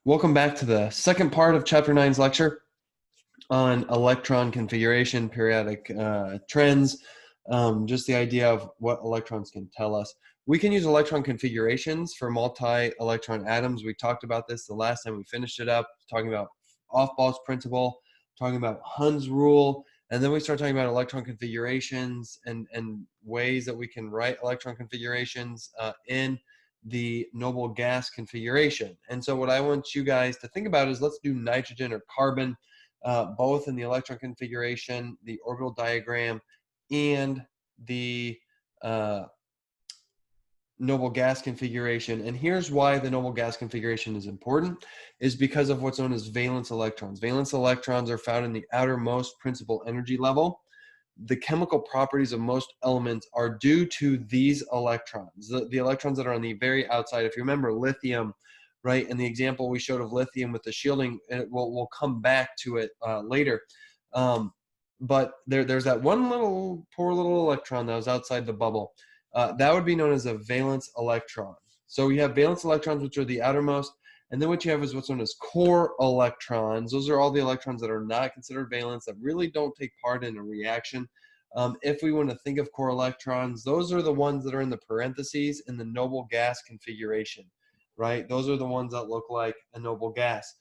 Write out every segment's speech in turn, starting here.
Welcome back to the second part of Chapter 9's lecture on electron configuration, periodic trends, just the idea of what electrons can tell us. We can use electron configurations for multi-electron atoms. We talked about this the last time we finished it up, talking about Aufbau's principle, talking about Hund's rule, and then we start talking about electron configurations and ways that we can write electron configurations in the noble gas configuration. And so what I want you guys to think about is let's do nitrogen or carbon, both in the electron configuration, the orbital diagram, and the noble gas configuration. And here's why the noble gas configuration is important, is because of what's known as valence electrons. Valence electrons are found in the outermost principal energy level. The chemical properties of most elements are due to these electrons, the electrons that are on the very outside. If you remember lithium, right, and the example we showed of lithium with the shielding, and we'll come back to it later. But there's that one little, poor little electron that was outside the bubble. That would be known as a valence electron. So we have valence electrons, which are the outermost, and then what you have is what's known as core electrons. Those are all the electrons that are not considered valence, that really don't take part in a reaction. If we want to think of core electrons, those are the ones that are in the parentheses in the noble gas configuration, right? Those are the ones that look like a noble gas.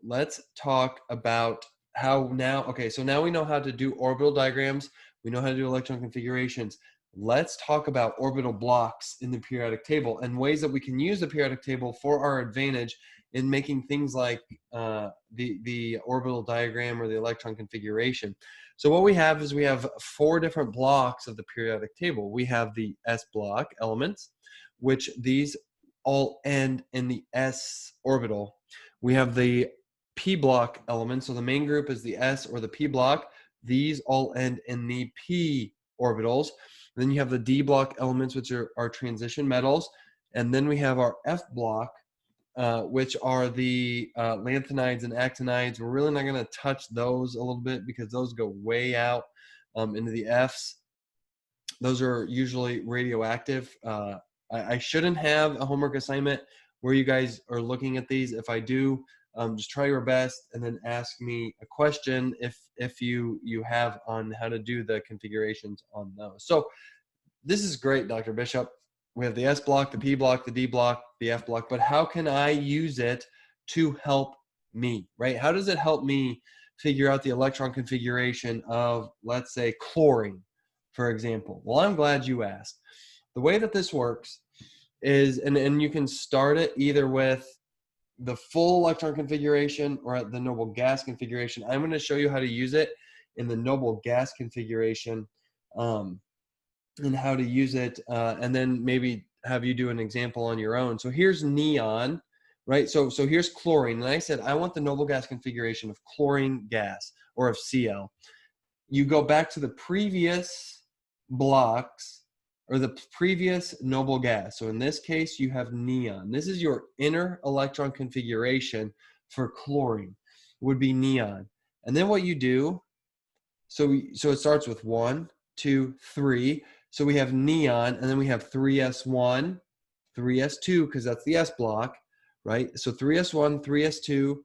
Let's talk about how now, okay, so now we know how to do orbital diagrams. We know how to do electron configurations. Let's talk about orbital blocks in the periodic table and ways that we can use the periodic table for our advantage in making things like the orbital diagram or the electron configuration. So what we have is we have 4 different blocks of the periodic table. We have the S block elements, which these all end in the S orbital. We have the P block elements, so the main group is the S or the P block. These all end in the P orbitals. Then you have the D block elements, which are transition metals. And then we have our F block, which are the lanthanides and actinides. We're really not going to touch those a little bit because those go way out into the Fs. Those are usually radioactive. I shouldn't have a homework assignment where you guys are looking at these. If I do, just try your best and then ask me a question if you have on how to do the configurations on those. So this is great, Dr. Bishop. We have the S block, the P block, the D block, the F block, but how can I use it to help me, right? How does it help me figure out the electron configuration of, let's say, chlorine, for example? Well, I'm glad you asked. The way that this works is, and you can start it either with the full electron configuration or at the noble gas configuration. I'm going to show you how to use it in the noble gas configuration and how to use it, and then maybe have you do an example on your own. So here's neon, right? So here's chlorine, and I said I want the noble gas configuration of chlorine gas or of Cl. You go back to the previous blocks or the previous noble gas. So in this case, you have neon. This is your inner electron configuration for chlorine, would be neon. And then what you do, so it starts with 1, 2, 3. So we have neon, and then we have 3s1, 3s2, because that's the S block, right? So 3s1, 3s2,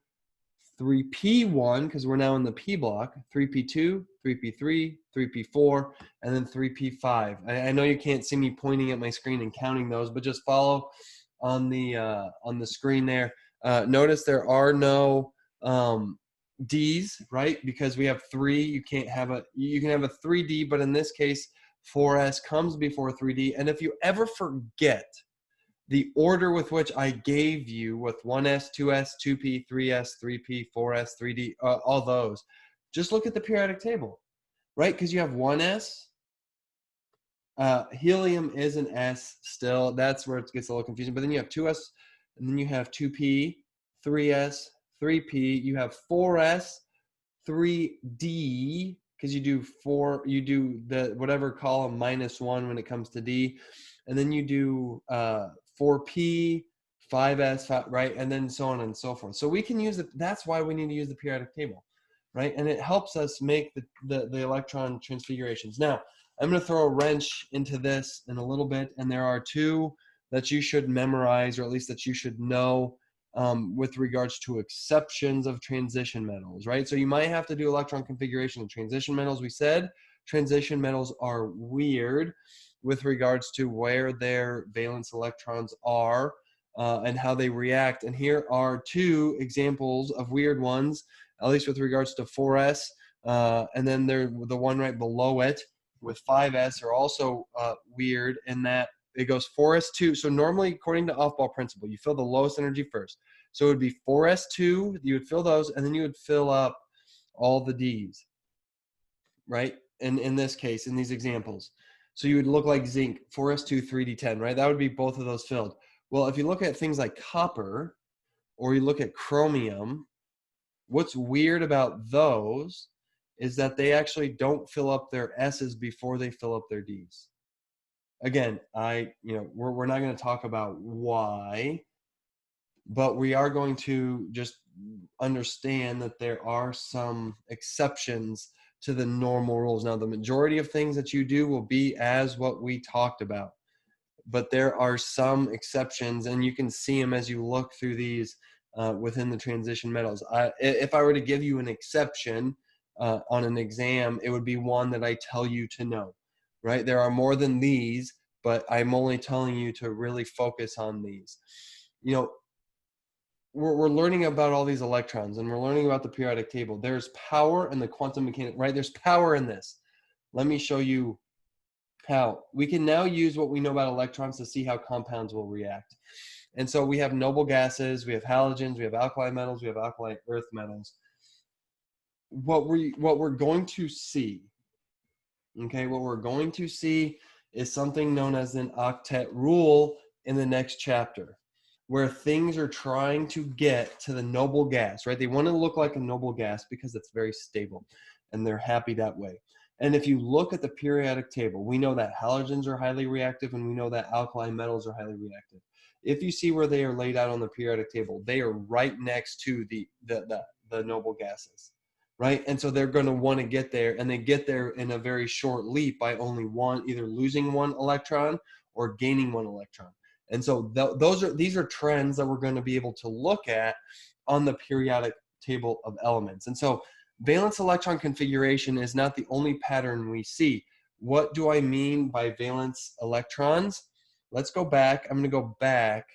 3p1, because we're now in the P block, 3p2, 3p3, 3p4, and then 3p5. I know you can't see me pointing at my screen and counting those, but just follow on the screen there. Notice there are no D's, right? Because we have 3. You can have a 3D, but in this case, 4s comes before 3D. And if you ever forget the order with which I gave you with 1s, 2s, 2p, 3s, 3p, 4s, 3d, all those, just look at the periodic table, right? Because you have 1s, helium is an S still. That's where it gets a little confusing. But then you have 2s, and then you have 2p, 3s, 3p. You have 4s, 3d, because you do the whatever column -1 when it comes to D, and then you do 4p, 5s, right, and then so on and so forth. So we can use it. That's why we need to use the periodic table, right? And it helps us make the electron transfigurations. Now, I'm going to throw a wrench into this in a little bit, and there are 2 that you should memorize, or at least that you should know with regards to exceptions of transition metals, right? So you might have to do electron configuration of transition metals. We said transition metals are weird with regards to where their valence electrons are and how they react. And here are two examples of weird ones, at least with regards to 4s, and then the one right below it with 5s are also weird in that it goes 4s2. So normally, according to off-ball principle, you fill the lowest energy first. So it would be 4s2, you would fill those, and then you would fill up all the Ds, right? And in this case, in these examples. So you would look like zinc, 4s2, 3d10, right? That would be both of those filled. Well, if you look at things like copper, or you look at chromium, what's weird about those is that they actually don't fill up their S's before they fill up their D's. Again, we're not going to talk about why, but we are going to just understand that there are some exceptions to the normal rules. Now, the majority of things that you do will be as what we talked about, but there are some exceptions, and you can see them as you look through these within the transition metals. If I were to give you an exception on an exam, it would be one that I tell you to know, right? There are more than these, but I'm only telling you to really focus on these. We're learning about all these electrons, and we're learning about the periodic table. There's power in the quantum mechanics, right? There's power in this. Let me show you how. We can now use what we know about electrons to see how compounds will react. And so we have noble gases, we have halogens, we have alkali metals, we have alkali earth metals. What we're going to see, okay, what we're going to see is something known as an octet rule in the next chapter, where things are trying to get to the noble gas, right? They want to look like a noble gas because it's very stable, and they're happy that way. And if you look at the periodic table, we know that halogens are highly reactive, and we know that alkali metals are highly reactive. If you see where they are laid out on the periodic table, they are right next to the noble gases, right? And so they're going to want to get there, and they get there in a very short leap by only either losing one electron or gaining one electron. And so these are trends that we're going to be able to look at on the periodic table of elements. And so valence electron configuration is not the only pattern we see. What do I mean by valence electrons? Let's go back. I'm going to go back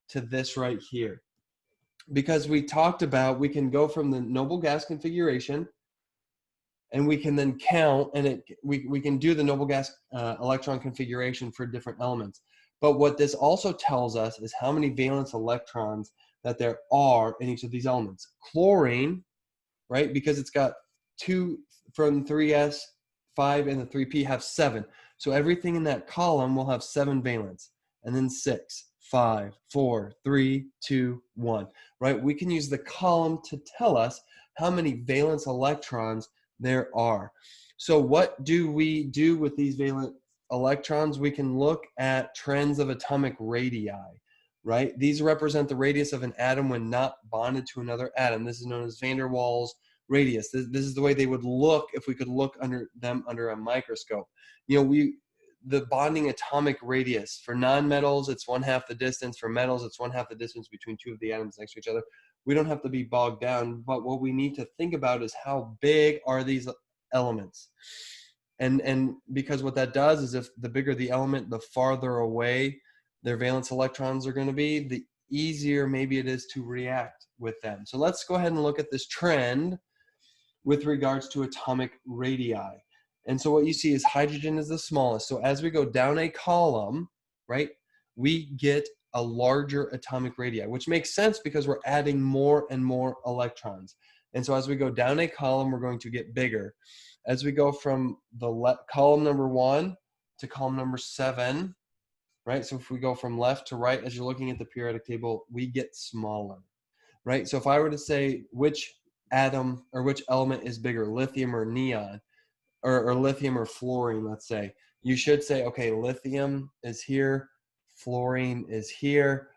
to this right here, because we talked about we can go from the noble gas configuration, and we can then count, and we can do the noble gas electron configuration for different elements. But what this also tells us is how many valence electrons that there are in each of these elements. Chlorine, right, because it's got 2 from 3s, 5, and the 3p have 7. So everything in that column will have 7 valence, and then 6, 5, 4, 3, 2, 1, right? We can use the column to tell us how many valence electrons there are. So what do we do with these valence electrons? We can look at trends of atomic radii, right? These represent the radius of an atom when not bonded to another atom. This is known as van der Waals radius. This is the way they would look if we could look under them under a microscope. The bonding atomic radius for non-metals, it's 1/2 the distance. For metals, it's 1/2 the distance between two of the atoms next to each other. We don't have to be bogged down, but what we need to think about is how big are these elements. And because what that does is, if the bigger the element, the farther away their valence electrons are going to be, the easier maybe it is to react with them. So let's go ahead and look at this trend with regards to atomic radii. And so what you see is hydrogen is the smallest. So as we go down a column, right, we get a larger atomic radii, which makes sense because we're adding more and more electrons. And so as we go down a column, we're going to get bigger. As we go from the column number 1 to column number 7, right? So if we go from left to right, as you're looking at the periodic table, we get smaller, right? So if I were to say which atom or which element is bigger, lithium or neon, or lithium or fluorine, let's say, you should say, okay, lithium is here, fluorine is here.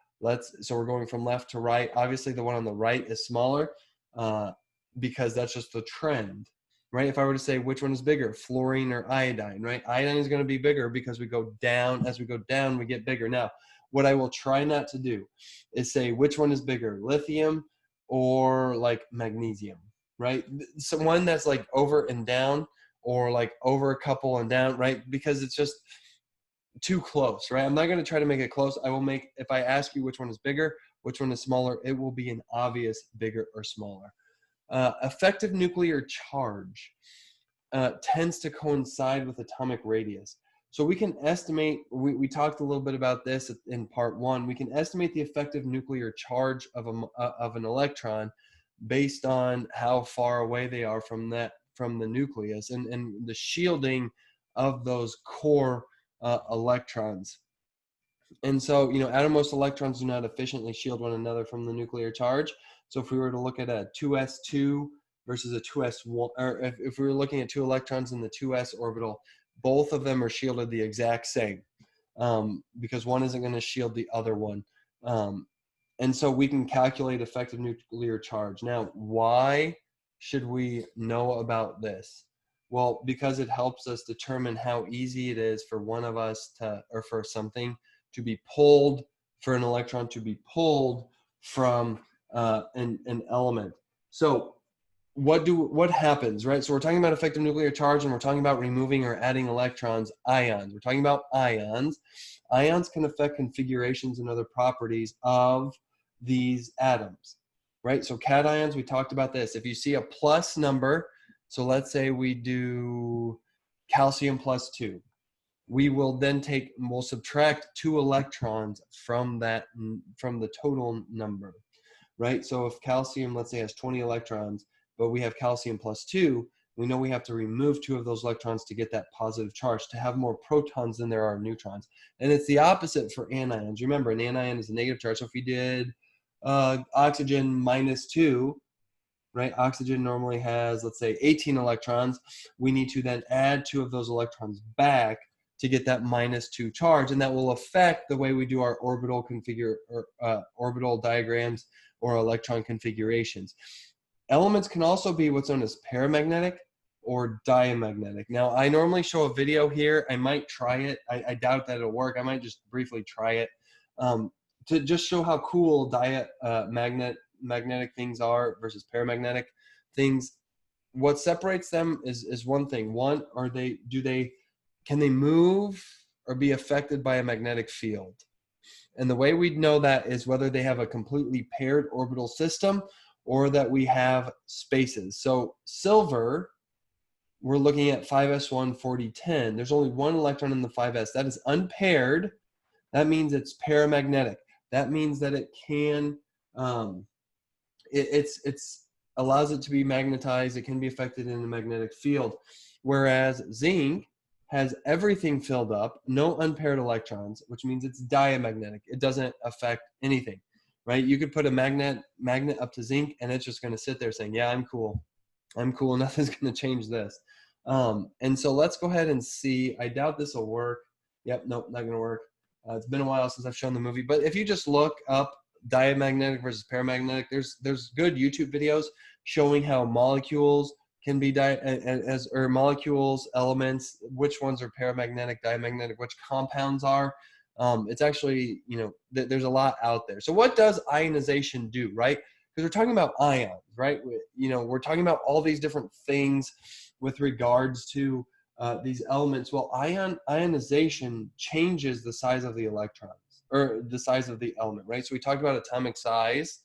So we're going from left to right. Obviously, the one on the right is smaller because that's just the trend, right? If I were to say which one is bigger, fluorine or iodine, right? Iodine is going to be bigger because we go down. As we go down, we get bigger. Now, What I will try not to do is say which one is bigger, lithium or like magnesium, right? So one that's like over and down, or like over a couple and down, right? Because it's just too close, right? I'm not going to try to make it close. I will make, if I ask you which one is bigger, which one is smaller, it will be an obvious bigger or smaller. Effective nuclear charge tends to coincide with atomic radius. So we can estimate, we talked a little bit about this in part one, we can estimate the effective nuclear charge of an electron based on how far away they are from the nucleus and the shielding of those core electrons. And so, outermost electrons do not efficiently shield one another from the nuclear charge. So if we were to look at a 2s2 versus a 2s1, or if we were looking at two electrons in the 2s orbital, both of them are shielded the exact same, because one isn't going to shield the other one. And so we can calculate effective nuclear charge. Now, why should we know about this? Well, because it helps us determine how easy it is for one of us or for something to be pulled, for an electron to be pulled from an element. So what happens, right? So we're talking about effective nuclear charge, and we're talking about removing or adding electrons, ions. We're talking about ions. Ions can affect configurations and other properties of these atoms, right? So cations, we talked about this. If you see a plus number, so let's say we do calcium +2, we will then we'll subtract 2 electrons from the total number, right? So if calcium, let's say, has 20 electrons, but we have calcium +2, we know we have to remove 2 of those electrons to get that positive charge, to have more protons than there are neutrons. And it's the opposite for anions. Remember, an anion is a negative charge. So if we did oxygen -2, right? Oxygen normally has, let's say, 18 electrons. We need to then add 2 of those electrons back to get that -2 charge, and that will affect the way we do our orbital diagrams or electron configurations. Elements can also be what's known as paramagnetic or diamagnetic. Now, I normally show a video here. I might try it. I doubt that it'll work. I might just briefly try it to just show how cool magnetic things are versus paramagnetic things. What separates them is one thing. One, can they move or be affected by a magnetic field? And the way we'd know that is whether they have a completely paired orbital system or that we have spaces. So silver, we're looking at 5s1 4010. There's only one electron in the 5s. That is unpaired. That means it's paramagnetic. That means that it can, it's allows it to be magnetized. It can be affected in a magnetic field. Whereas zinc has everything filled up, no unpaired electrons, which means it's diamagnetic. It doesn't affect anything, right? You could put a magnet up to zinc, and it's just going to sit there saying, yeah, I'm cool. Nothing's going to change this. And so let's go ahead and see. I doubt this will work. Yep, nope, not going to work. It's been a while since I've shown the movie, but if you just look up diamagnetic versus paramagnetic, there's good YouTube videos showing how molecules can be molecules, elements, which ones are paramagnetic, diamagnetic, which compounds are. It's actually, there's a lot out there. So what does ionization do, right? Because we're talking about ions, right? We're talking about all these different things with regards to these elements. Well, ionization changes the size of the electrons, or the size of the element, right? So we talked about atomic size,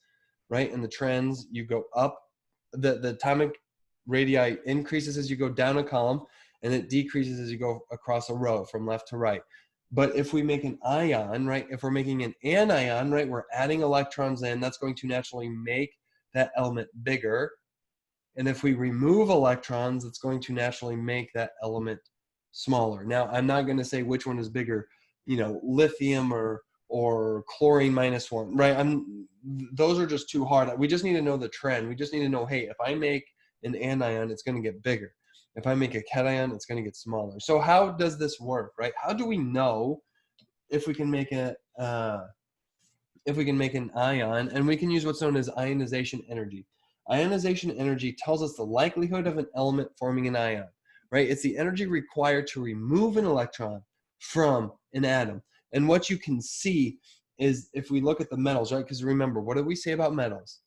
right? And the trends, you go up, the atomic radii increases as you go down a column, and it decreases as you go across a row from left to right. But if we make an ion, right, if we're making an anion, right, we're adding electrons in, that's going to naturally make that element bigger. And if we remove electrons, it's going to naturally make that element smaller. Now, I'm not going to say which one is bigger, lithium or chlorine -1, right? Those are just too hard. We just need to know the trend. We just need to know, hey, if I make an anion, it's going to get bigger. If I make a cation, it's going to get smaller. So how does this work, right? How do we know if we can make an ion? And we can use what's known as ionization energy. Ionization energy tells us the likelihood of an element forming an ion, right? It's the energy required to remove an electron from an atom. And what you can see is if we look at the metals, right? Because remember, what did we say about metals?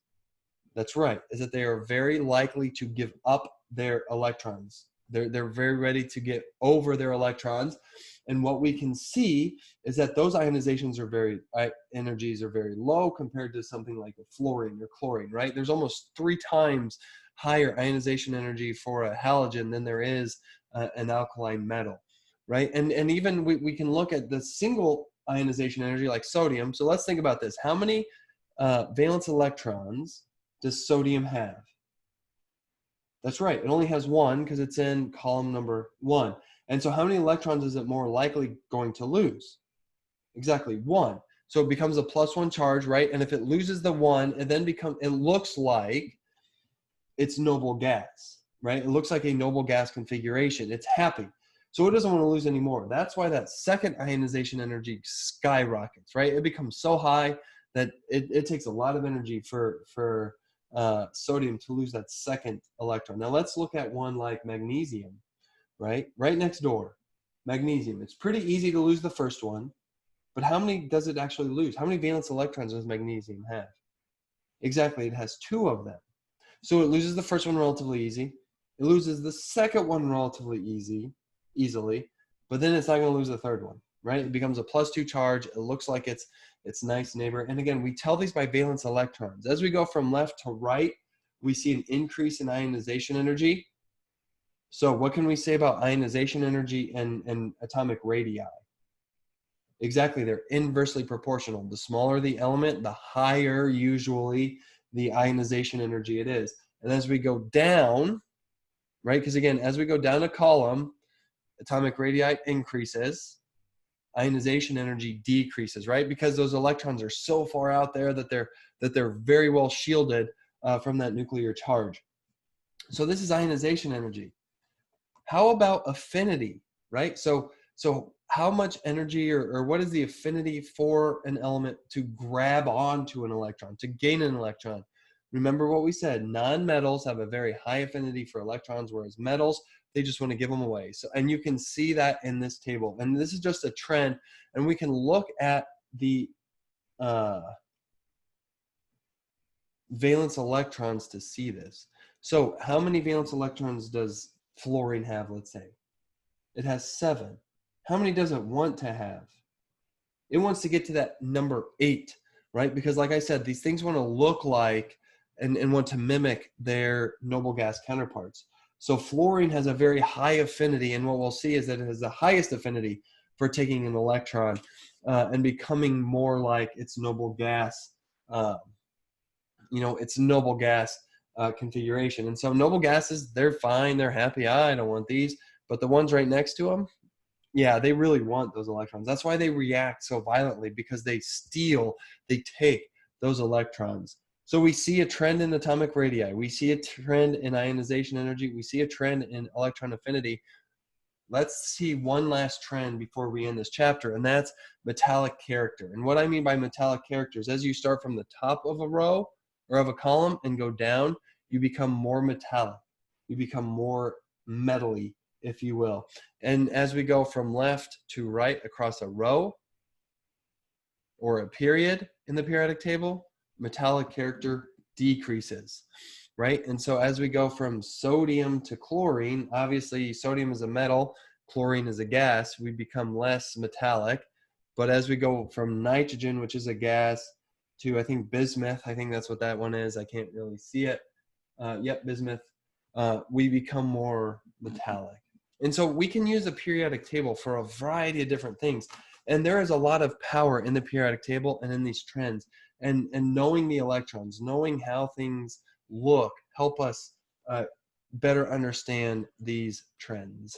That's right, is that they are very likely to give up their electrons. They're very ready to get over their electrons. And what we can see is that those ionizations are energies are very low compared to something like a fluorine or chlorine, right? There's almost 3 times higher ionization energy for a halogen than there is an alkaline metal, right? And even we can look at the single ionization energy like sodium. So let's think about this. How many valence electrons does sodium have? That's right, it only has 1 because it's in column number 1. And so how many electrons is it more likely going to lose? Exactly, 1. So it becomes a +1 charge, right? And if it loses the 1, it looks like it's noble gas, right? It looks like a noble gas configuration. It's happy. So it doesn't want to lose any more. That's why that second ionization energy skyrockets, right? It becomes so high that it takes a lot of energy for sodium to lose that second electron. Now let's look at one like magnesium, right? Right next door, magnesium. It's pretty easy to lose the first one, but how many does it actually lose? How many valence electrons does magnesium have? Exactly, it has 2 of them. So it loses the first one relatively easy. It loses the second one relatively easily, but then it's not going to lose the third one, right? It becomes a +2 charge. It looks like it's nice neighbor. And again, we tell these by valence electrons. As we go from left to right, we see an increase in ionization energy. So what can we say about ionization energy and atomic radii? Exactly, they're inversely proportional. The smaller the element, the higher usually the ionization energy it is. And as we go down, right, because again, as we go down a column, atomic radii increases, ionization energy decreases, right? Because those electrons are so far out there that they're very well shielded from that nuclear charge. So this is ionization energy. How about affinity, right? So how much energy or what is the affinity for an element to grab onto an electron, to gain an electron? Remember what we said, non-metals have a very high affinity for electrons, whereas metals, they just want to give them away. So, and you can see that in this table. And this is just a trend, and we can look at the valence electrons to see this. So how many valence electrons does fluorine have, let's say? It has 7. How many does it want to have? It wants to get to that number 8, right? Because like I said, these things want to look like and want to mimic their noble gas counterparts. So fluorine has a very high affinity, and what we'll see is that it has the highest affinity for taking an electron and becoming more like its noble gas, its noble gas configuration. And so noble gases, they're fine, they're happy. I don't want these. But the ones right next to them, yeah, they really want those electrons. That's why they react so violently, because they take those electrons. So we see a trend in atomic radii. We see a trend in ionization energy. We see a trend in electron affinity. Let's see one last trend before we end this chapter, and that's metallic character. And what I mean by metallic character is as you start from the top of a row or of a column and go down, you become more metallic. You become more metally, if you will. And as we go from left to right across a row or a period in the periodic table, metallic character decreases, right? And so as we go from sodium to chlorine, obviously sodium is a metal, chlorine is a gas, we become less metallic. But as we go from nitrogen, which is a gas, to I think bismuth, I think that's what that one is, I can't really see it. Yep, bismuth, we become more metallic. And so we can use the periodic table for a variety of different things. And there is a lot of power in the periodic table and in these trends. And knowing the electrons, knowing how things look, help us better understand these trends.